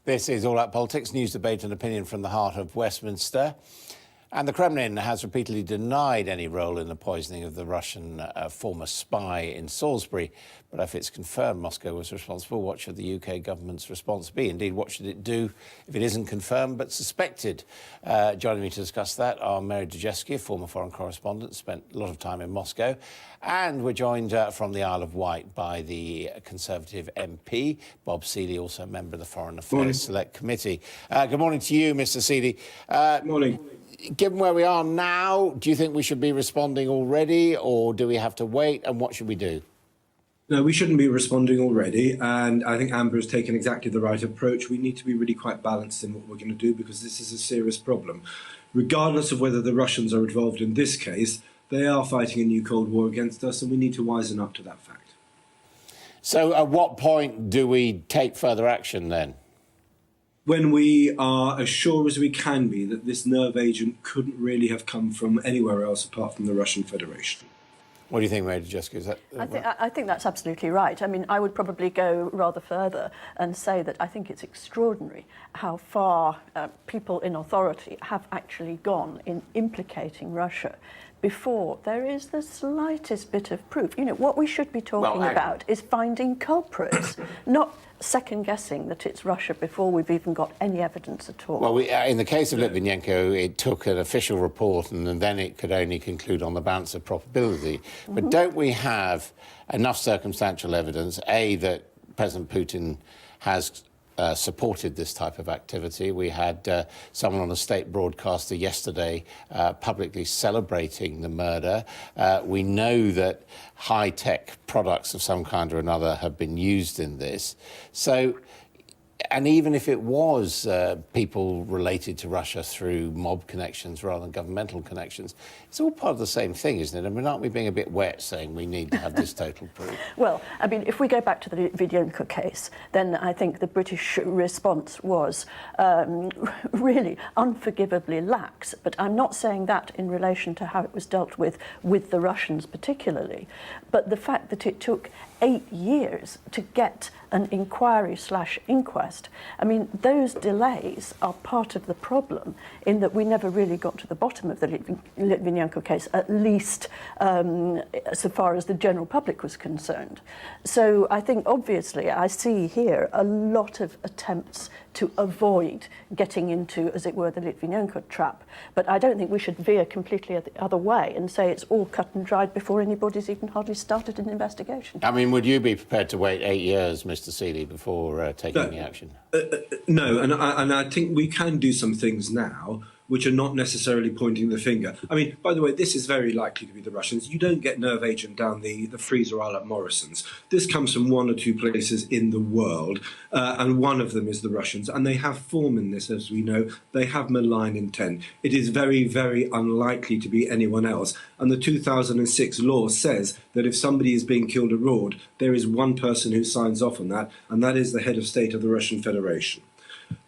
This is All Out Politics, news, debate and opinion from the heart of Westminster. And the Kremlin has repeatedly denied any role in the poisoning of the Russian former spy in Salisbury. But if it's confirmed Moscow was responsible, what should the UK government's response be? Indeed, what should it do if it isn't confirmed but suspected? Joining me to discuss that are Mary Dejevsky, former foreign correspondent, spent a lot of time in Moscow. And we're joined from the Isle of Wight by the Conservative MP, Bob Seely, also a member of the Foreign Affairs Select Committee. Good morning to you, Mr Seely. Good morning. Given where we are now, do you think we should be responding already, or do we have to wait, and what should we do? No, we shouldn't be responding already, and I think Amber has taken exactly the right approach. We need to be really quite balanced in what we're going to do, because this is a serious problem. Regardless of whether the Russians are involved in this case, they are fighting a new Cold War against us, and we need to wisen up to that fact. So at what point do we take further action then? When we are as sure as we can be that this nerve agent couldn't really have come from anywhere else apart from the Russian Federation. What do you think, Mary Dejevsky? Is that I think that's absolutely right. I mean, I would probably go rather further and say that I think it's extraordinary how far people in authority have actually gone in implicating Russia before there is the slightest bit of proof. You know, what we should be talking about is finding culprits, not second-guessing that it's Russia before we've even got any evidence at all. Well, in the case of Litvinenko, it took an official report and then it could only conclude on the balance of probability. But don't we have enough circumstantial evidence, A, that President Putin has supported this type of activity? We had someone on a state broadcaster yesterday publicly celebrating the murder. We know that high-tech products of some kind or another have been used in this. So, and even if it was people related to Russia through mob connections rather than governmental connections, it's all part of the same thing, isn't it? I mean, aren't we being a bit wet saying we need to have this total proof? Well, I mean, if we go back to the Litvinenko case, then I think the British response was really unforgivably lax. But I'm not saying that in relation to how it was dealt with the Russians particularly. But the fact that it took 8 years to get an inquiry/inquest, I mean, those delays are part of the problem in that we never really got to the bottom of the Litvinenko case, at least so far as the general public was concerned. So I think, obviously, I see here a lot of attempts to avoid getting into, as it were, the Litvinenko trap. But I don't think we should veer completely the other way and say it's all cut and dried before anybody's even hardly started an investigation. I mean, would you be prepared to wait 8 years, Mr Seely, before taking any action? No, and I think we can do some things now which are not necessarily pointing the finger. I mean, by the way, this is very likely to be the Russians. You don't get nerve agent down the freezer aisle at Morrison's. This comes from one or two places in the world, and one of them is the Russians. And they have form in this, as we know. They have malign intent. It is very, very unlikely to be anyone else. And the 2006 law says that if somebody is being killed abroad, there is one person who signs off on that, and that is the head of state of the Russian Federation.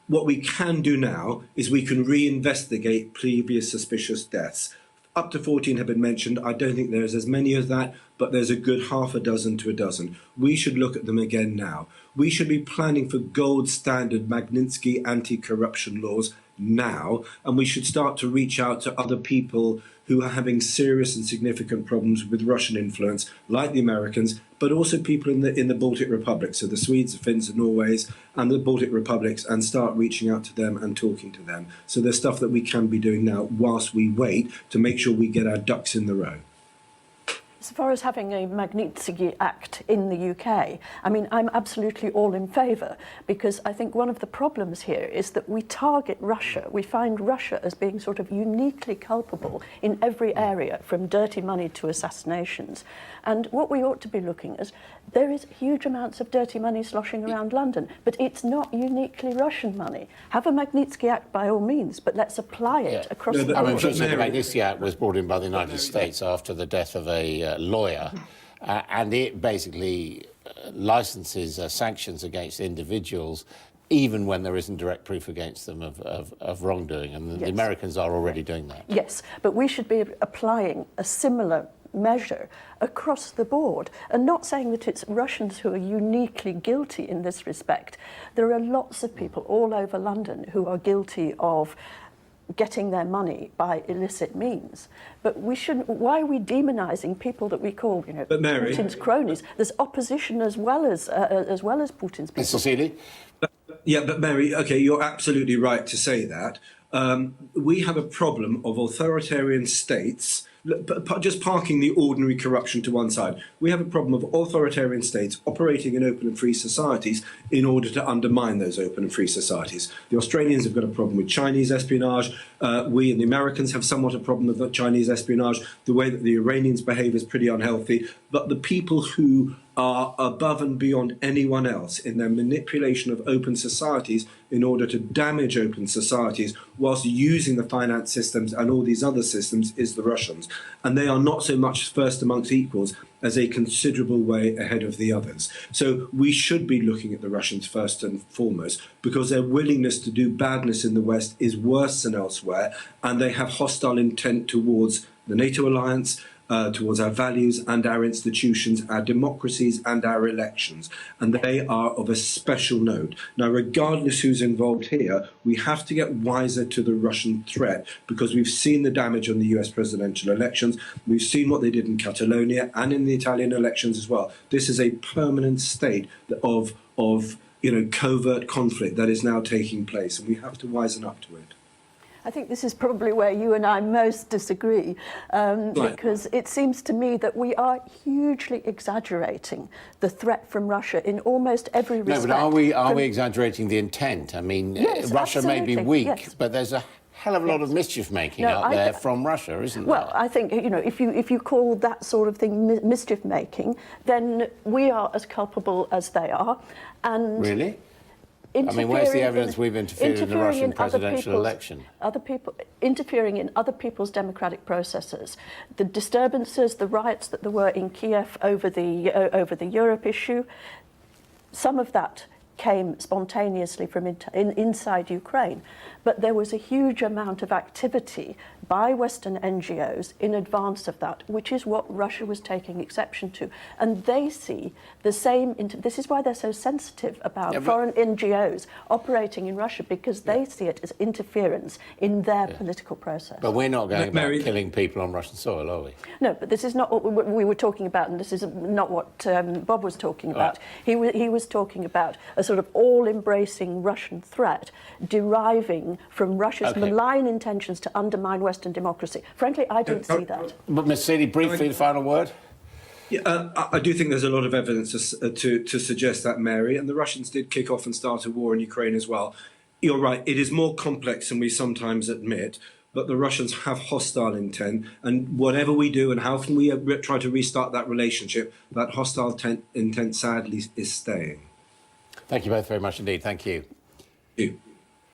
What we can do now is we can reinvestigate previous suspicious deaths. Up to 14 have been mentioned. I don't think there's as many as that, but there's a good half a dozen to a dozen. We should look at them again now. We should be planning for gold standard Magnitsky anti-corruption laws now, and we should start to reach out to other people who are having serious and significant problems with Russian influence, like the Americans, but also people in the Baltic Republic, so the Swedes, the Finns, the Norways, and the Baltic Republics, and start reaching out to them and talking to them. So there's stuff that we can be doing now whilst we wait to make sure we get our ducks in the row. As far as having a Magnitsky Act in the UK, I mean, I'm absolutely all in favour, because I think one of the problems here is that we target Russia. We find Russia as being sort of uniquely culpable in every area, from dirty money to assassinations. And what we ought to be looking at, there is huge amounts of dirty money sloshing around London, but it's not uniquely Russian money. Have a Magnitsky Act by all means, but let's apply it across the board. I mean, the Magnitsky Act was brought in by the United States after the death of a lawyer, and it basically licenses sanctions against individuals even when there isn't direct proof against them of wrongdoing, and the Americans are already doing that. Yes, but we should be applying a similar measure across the board. And not saying that it's Russians who are uniquely guilty in this respect. There are lots of people all over London who are guilty of getting their money by illicit means. But we shouldn't. Why are we demonising people that we call, But Mary, Putin's cronies? There's opposition as well as Putin's people. Mr. Seeley? yeah, but Mary, okay, you're absolutely right to say that. We have a problem of authoritarian states, just parking the ordinary corruption to one side. We have a problem of authoritarian states operating in open and free societies in order to undermine those open and free societies. The Australians have got a problem with Chinese espionage. We and the Americans have somewhat a problem with Chinese espionage. The way that the Iranians behave is pretty unhealthy. But the people who are above and beyond anyone else in their manipulation of open societies in order to damage open societies whilst using the finance systems and all these other systems is the Russians. And they are not so much first amongst equals as a considerable way ahead of the others. So we should be looking at the Russians first and foremost because their willingness to do badness in the West is worse than elsewhere, and they have hostile intent towards the NATO alliance, towards our values and our institutions, our democracies and our elections. And they are of a special note. Now, regardless who's involved here, we have to get wiser to the Russian threat because we've seen the damage on the US presidential elections. We've seen what they did in Catalonia and in the Italian elections as well. This is a permanent state of covert conflict that is now taking place, and we have to wisen up to it. I think this is probably where you and I most disagree, because it seems to me that we are hugely exaggerating the threat from Russia in almost every respect. No, but are we exaggerating the intent? I mean, Yes, Russia may be absolutely, weak, yes. but there's a hell of a lot of mischief making No, out there from Russia, isn't there? Well, I think, if you call that sort of thing mischief making, then we are as culpable as they are. And Really? I mean, where's the evidence we've interfered in the Russian presidential election? Other people interfering in other people's democratic processes. The disturbances, the riots that there were in Kiev over the Europe issue, some of that came spontaneously from inside Ukraine. But there was a huge amount of activity by Western NGOs in advance of that, which is what Russia was taking exception to. And they see the same, this is why they're so sensitive about foreign NGOs operating in Russia, because they see it as interference in their political process. But we're not going Mary, about killing people on Russian soil, are we? No, but this is not what we were talking about, and this is not what Bob was talking about. Right. He was talking about a sort of all-embracing Russian threat deriving from Russia's malign intentions to undermine Western democracy. Frankly, I don't see that. But Ms. Seeley, briefly, the final word. Yeah, I do think there's a lot of evidence to suggest that, Mary, and the Russians did kick off and start a war in Ukraine as well. You're right, it is more complex than we sometimes admit, but the Russians have hostile intent, and whatever we do and how can we try to restart that relationship, that hostile intent sadly is staying. Thank you both very much indeed. Thank you. Thank you.